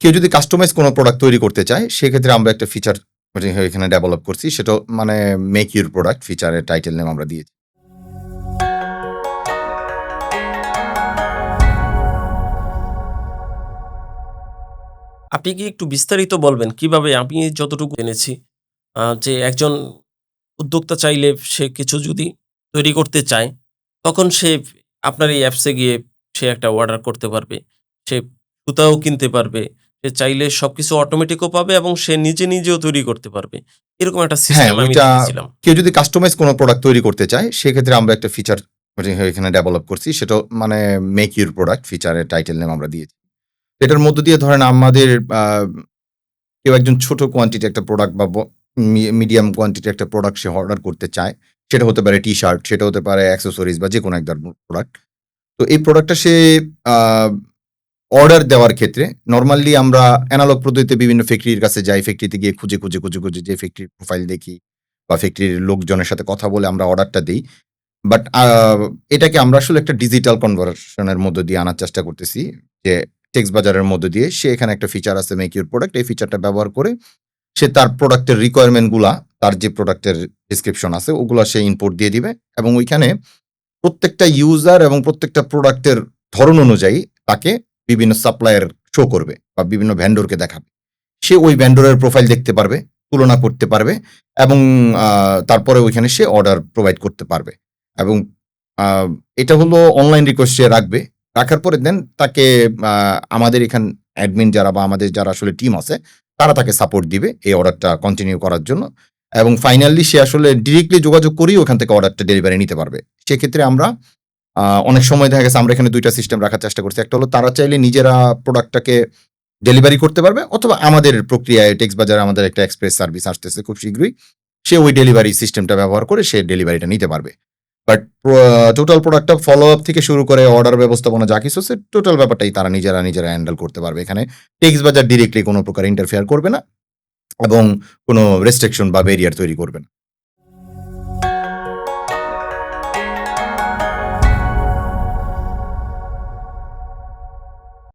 কেউ যদি কাস্টমাইজ কোনো প্রোডাক্ট তৈরি করতে চায়, সেক্ষেত্রে আমরা একটা ফিচার এখানে ডেভেলপ করছি। সেটা মানে মেক ইউর প্রোডাক্ট ফিচারের টাইটেল নেম আমরা দিয়েছি। আপনি কি একটু বিস্তারিত বলবেন কিভাবে আমি যতটুকু জেনেছি যে একজন উদ্যোক্তা চাইলে সে কিছু যদি তৈরি করতে চায়, তখন সে আপনার এই অ্যাপসে গিয়ে সে একটা অর্ডার করতে পারবে। সে সুতাও কিনতে পারবে। সে চাইলে সবকিছু অটোমেটিকও পাবে এবং সে নিজেও তৈরি করতে পারবে। এরকম একটা হ্যাঁ, সিস্টেম আমি ওইটা দেখেছিলাম। কেউ যদি কাস্টমাইজ কোনো প্রোডাক্ট তৈরি করতে চায়, সেক্ষেত্রে আমরা একটা ফিচার এখানে ডেভেলপ করছি। সেটা মানে মেক ইউর প্রোডাক্ট ফিচারের টাইটেল নেম আমরা দিয়েছি। এটার মধ্য দিয়ে ধরেন আমাদের আ কেউ একজন ছোট কোয়ান্টিটি একটা প্রোডাক্ট বা মিডিয়াম কোয়ান্টিটি একটা প্রোডাক্ট সে অর্ডার করতে চায়। সেটা হতে পারে টি-শার্ট, সেটা হতে পারে অ্যাক্সেসরিজ বা যেকোনো এক ধরনের প্রোডাক্ট। তো এই প্রোডাক্টটা সে আ অর্ডার দেওয়ার ক্ষেত্রে নরমালি আমরা এনালগ পদ্ধতিতে বিভিন্ন ফ্যাক্টরির কাছে যাই। ফ্যাক্টরিতে গিয়ে খুঁজে যে ফ্যাক্টরির প্রোফাইল দেখি বা ফ্যাক্টরির লোকজনের সাথে কথা বলে আমরা অর্ডারটা দেই। বাট এটাকে আমরা আসলে একটা ডিজিটাল কনভার্সন এর মধ্য দিয়ে আনার চেষ্টা করতেছি। যে টেক্সট বাজারের মধ্য দিয়ে সে এখানে একটা ফিচার আছে মেক ইউর প্রোডাক্ট। এই ফিচারটা ব্যবহার করে সে তার প্রোডাক্টের রিকোয়ারমেন্ট গুলা, তার যে প্রোডাক্টের ডেসক্রিপশন আছে ওগুলা সে ইনপুট দিয়ে দিবে এবং ওইখানে প্রত্যেকটা ইউজার এবং প্রত্যেকটা প্রোডাক্টের ধরন অনুযায়ী তাকে বিভিন্ন সাপ্লায়ার শো করবে বা বিভিন্ন ভেন্ডরকে দেখাবে। সে ওই ভেন্ডরের প্রোফাইল দেখতে পারবে, তুলনা করতে পারবে এবং তারপরে ওইখানে সে অর্ডার প্রোভাইড করতে পারবে এবং আ এটা হলো অনলাইন রিকোয়েস্ট সে রাখবে। রাখার পরে দেন তাকে আমাদের এখান অ্যাডমিন যারা বা আমাদের যারা আসলে টিম আছে, তারা তাকে সাপোর্ট দিবে এই অর্ডারটা কন্টিনিউ করার জন্য এবং ফাইনালি সে আসলে ডিরেক্টলি যোগাযোগ করেই ওখান থেকে অর্ডারটা ডেলিভারি নিতে পারবে। সেক্ষেত্রে আমরা অনেক সময় দেখা গেছে আমরা এখানে ২ টা সিস্টেম রাখার চেষ্টা করছি। একটা হলো তারা চাইলে নিজেরা প্রোডাক্টটাকে ডেলিভারি করতে পারবে অথবা আমাদের প্রক্রিয়ায় টেক্সট বাজারে আমাদের একটা এক্সপ্রেস সার্ভিস আসতেছে খুব শীঘ্রই। সে ওই ডেলিভারি সিস্টেমটা ব্যবহার করে সে ডেলিভারিটা নিতে পারবে। বাট টোটাল প্রোডাক্টটা ফলো আপ থেকে শুরু করে অর্ডার ব্যবস্থাপনা যা কিছু আছে টোটাল ব্যাপারটাই তারা নিজেরা হ্যান্ডেল করতে পারবে। এখানে টেক্সট বাজার ডিরেক্টলি কোনো প্রকার ইন্টারফেয়ার করবে না এবং কোনো রেস্ট্রিকশন বা ব্যারিয়ার তৈরি করবে না।